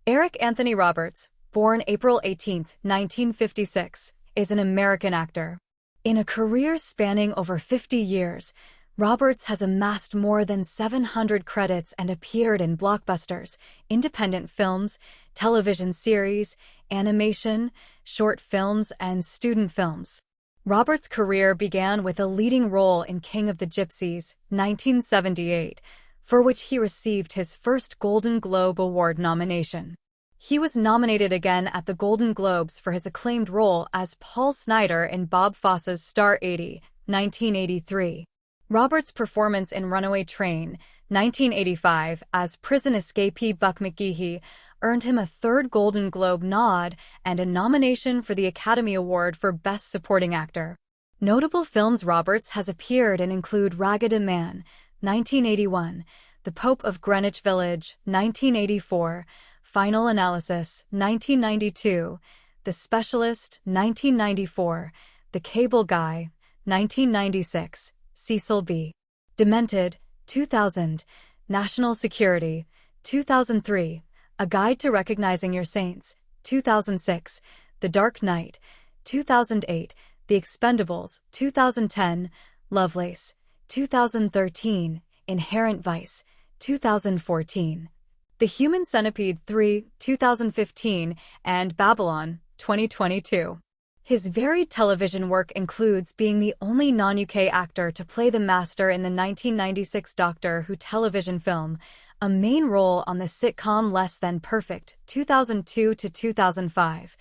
Eric Anthony Roberts, born April 18, 1956, is an American actor. In a career spanning over 50 years, Roberts has amassed more than 700 credits and appeared in blockbusters, independent films, television series, animation, short films, and student films. Roberts' career began with a leading role in King of the Gypsies, 1978, for which he received his first Golden Globe Award nomination. He was nominated again at the Golden Globes for his acclaimed role as Paul Snider in Bob Fosse's Star 80, 1983. Roberts' performance in Runaway Train, 1985, as prison escapee Buck McGehee earned him a third Golden Globe nod and a nomination for the Academy Award for Best Supporting Actor. Notable films Roberts has appeared in include Ragged Man, 1981, The Pope of Greenwich Village, 1984, Final Analysis, 1992, The Specialist, 1994, The Cable Guy, 1996, Cecil B. Demented, 2000, National Security, 2003, A Guide to Recognizing Your Saints, 2006, The Dark Knight, 2008, The Expendables, 2010, Lovelace, 2013, Inherent Vice, 2014, The Human Centipede 3, 2015, and Babylon, 2022. His varied television work includes being the only non-UK actor to play the Master in the 1996 Doctor Who television film, a main role on the sitcom Less Than Perfect, 2002 to 2005,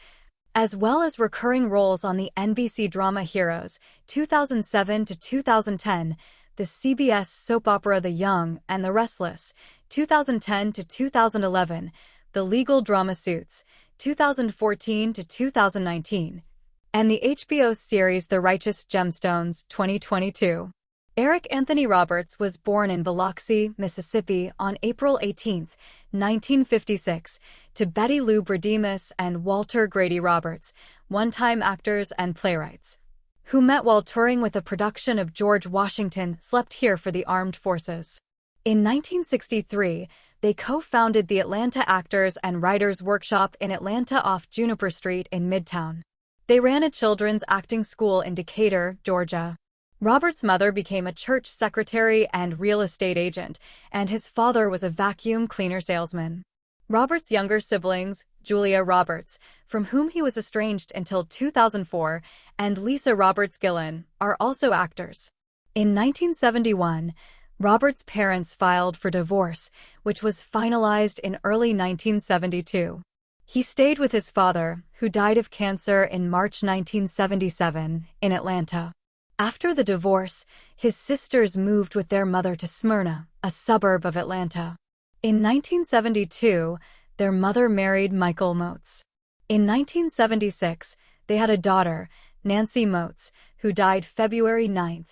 as well as recurring roles on the NBC drama Heroes, 2007 to 2010, the CBS soap opera The Young and the Restless, 2010 to 2011, the legal drama Suits, 2014 to 2019, and the HBO series The Righteous Gemstones, 2022. Eric Anthony Roberts was born in Biloxi, Mississippi on April 18, 1956, to Betty Lou Brademus and Walter Grady Roberts, one-time actors and playwrights, who met while touring with a production of George Washington Slept Here for the Armed Forces. In 1963, they co-founded the Atlanta Actors and Writers Workshop in Atlanta off Juniper Street in Midtown. They ran a children's acting school in Decatur, Georgia. Roberts' mother became a church secretary and real estate agent, and his father was a vacuum cleaner salesman. Roberts' younger siblings, Julia Roberts, from whom he was estranged until 2004, and Lisa Roberts Gillen, are also actors. In 1971, Roberts' parents filed for divorce, which was finalized in early 1972. He stayed with his father, who died of cancer in March 1977, in Atlanta. After the divorce, his sisters moved with their mother to Smyrna, a suburb of Atlanta. In 1972, their mother married Michael Moats. In 1976, they had a daughter, Nancy Moats, who died February 9,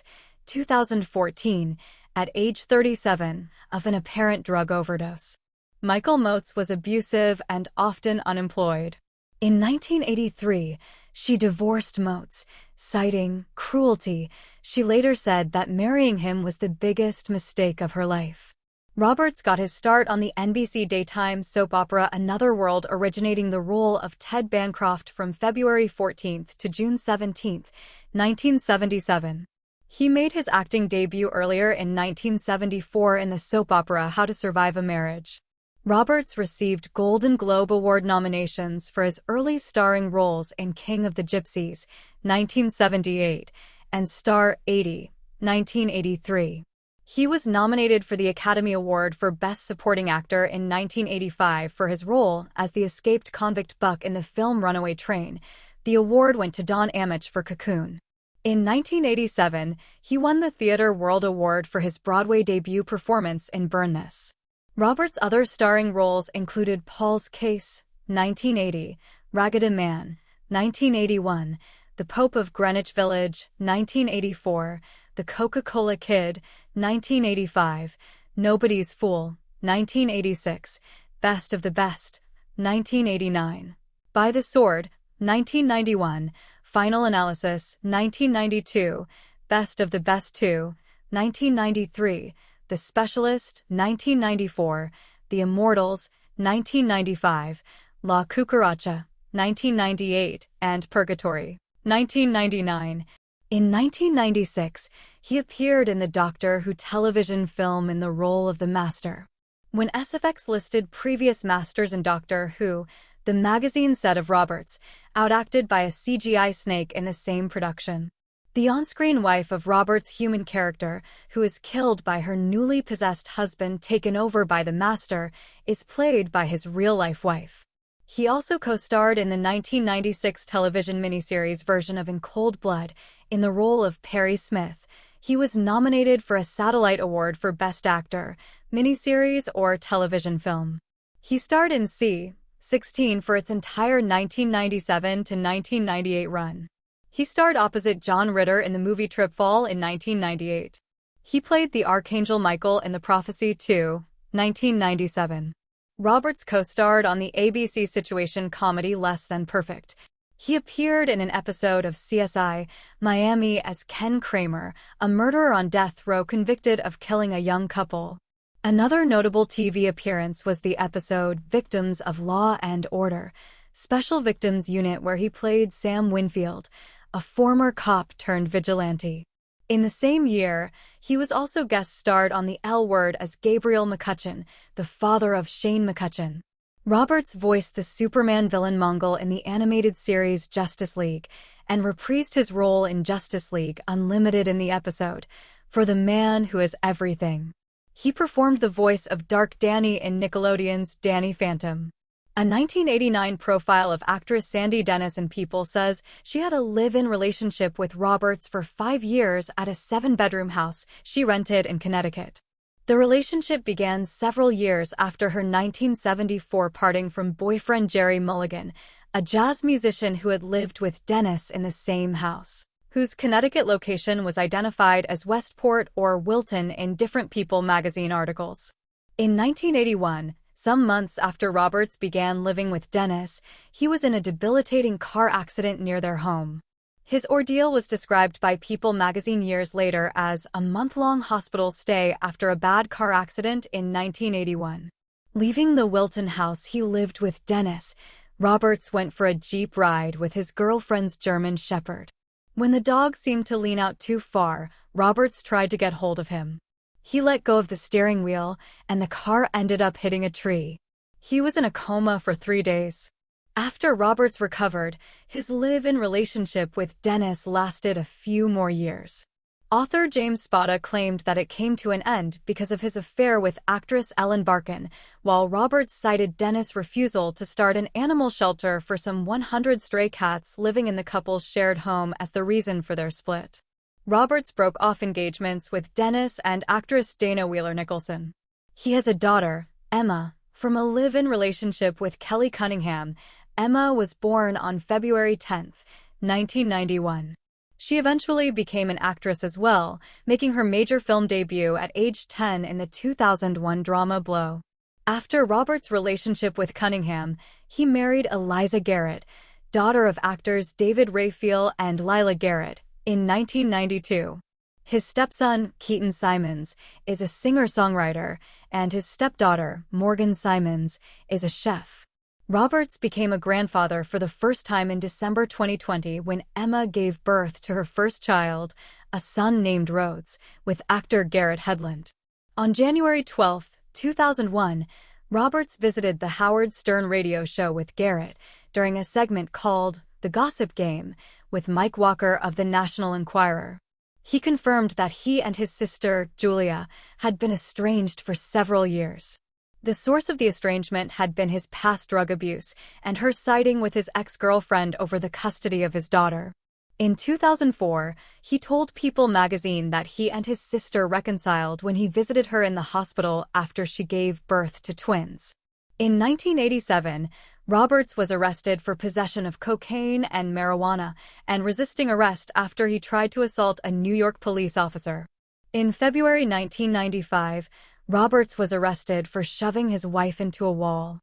2014, at age 37, of an apparent drug overdose. Michael Moats was abusive and often unemployed. In 1983, she divorced Moats, citing cruelty. She later said that marrying him was the biggest mistake of her life. Roberts got his start on the NBC daytime soap opera Another World, originating the role of Ted Bancroft from February 14 to June 17, 1977. He made his acting debut earlier in 1974 in the soap opera How to Survive a Marriage. Roberts received Golden Globe Award nominations for his early starring roles in King of the Gypsies, 1978, and Star 80, 1983. He was nominated for the Academy Award for Best Supporting Actor in 1985 for his role as the escaped convict Buck in the film Runaway Train. The award went to Don Ameche for Cocoon. In 1987, he won the Theatre World Award for his Broadway debut performance in Burn This. Roberts' other starring roles included Paul's Case, 1980, Ragged Man, 1981, The Pope of Greenwich Village, 1984, The Coca-Cola Kid, 1985, Nobody's Fool, 1986, Best of the Best, 1989, By the Sword, 1991, Final Analysis, 1992, Best of the Best 2, 1993, The Specialist, 1994, The Immortals, 1995, La Cucaracha, 1998, and Purgatory, 1999. In 1996, he appeared in the Doctor Who television film in the role of the Master. When SFX listed previous Masters in Doctor Who, the magazine said of Roberts, outacted by a CGI snake in the same production. The on-screen wife of Roberts' human character, who is killed by her newly possessed husband taken over by the Master, is played by his real-life wife. He also co-starred in the 1996 television miniseries version of In Cold Blood in the role of Perry Smith. He was nominated for a Satellite Award for Best Actor, Miniseries or Television Film. He starred in C-16 for its entire 1997 to 1998 run. He starred opposite John Ritter in the movie Tripfall in 1998. He played the Archangel Michael in The Prophecy 2, 1997. Roberts co-starred on the ABC situation comedy Less Than Perfect. He appeared in an episode of CSI Miami as Ken Kramer, a murderer on death row convicted of killing a young couple. Another notable TV appearance was the episode Victims of Law and Order, Special Victims Unit, where he played Sam Winfield, a former cop turned vigilante. In the same year, he was also guest-starred on The L Word as Gabriel McCutcheon, the father of Shane McCutcheon. Roberts voiced the Superman villain Mongol in the animated series Justice League, and reprised his role in Justice League Unlimited in the episode, For the Man Who Is Everything. He performed the voice of Dark Danny in Nickelodeon's Danny Phantom. A 1989 profile of actress Sandy Dennis in People says she had a live-in relationship with Roberts for 5 years at a 7-bedroom house she rented in Connecticut. The relationship began several years after her 1974 parting from boyfriend Jerry Mulligan, a jazz musician who had lived with Dennis in the same house, whose Connecticut location was identified as Westport or Wilton in different People magazine articles. In 1981, some months after Roberts began living with Dennis, he was in a debilitating car accident near their home. His ordeal was described by People magazine years later as a month-long hospital stay after a bad car accident in 1981. Leaving the Wilton house he lived with Dennis, Roberts went for a Jeep ride with his girlfriend's German Shepherd. When the dog seemed to lean out too far, Roberts tried to get hold of him. He let go of the steering wheel, and the car ended up hitting a tree. He was in a coma for 3 days. After Roberts recovered, his live-in relationship with Dennis lasted a few more years. Author James Spada claimed that it came to an end because of his affair with actress Ellen Barkin, while Roberts cited Dennis' refusal to start an animal shelter for some 100 stray cats living in the couple's shared home as the reason for their split. Roberts broke off engagements with Dennis and actress Dana Wheeler-Nicholson. He has a daughter, Emma, from a live-in relationship with Kelly Cunningham. Emma was born on February 10, 1991. She eventually became an actress as well, making her major film debut at age 10 in the 2001 drama Blow. After Roberts' relationship with Cunningham, he married Eliza Garrett, daughter of actors David Raphael and Lila Garrett, in 1992. His stepson, Keaton Simons, is a singer-songwriter, and his stepdaughter, Morgan Simons, is a chef. Roberts became a grandfather for the first time in December 2020 when Emma gave birth to her first child, a son named Rhodes, with actor Garrett Hedlund. On January 12, 2001, Roberts visited the Howard Stern radio show with Garrett during a segment called The Gossip Game with Mike Walker of the National Enquirer. He confirmed that he and his sister, Julia, had been estranged for several years. The source of the estrangement had been his past drug abuse and her siding with his ex-girlfriend over the custody of his daughter. In 2004, he told People magazine that he and his sister reconciled when he visited her in the hospital after she gave birth to twins. In 1987, Roberts was arrested for possession of cocaine and marijuana and resisting arrest after he tried to assault a New York police officer. In February 1995, Roberts was arrested for shoving his wife into a wall.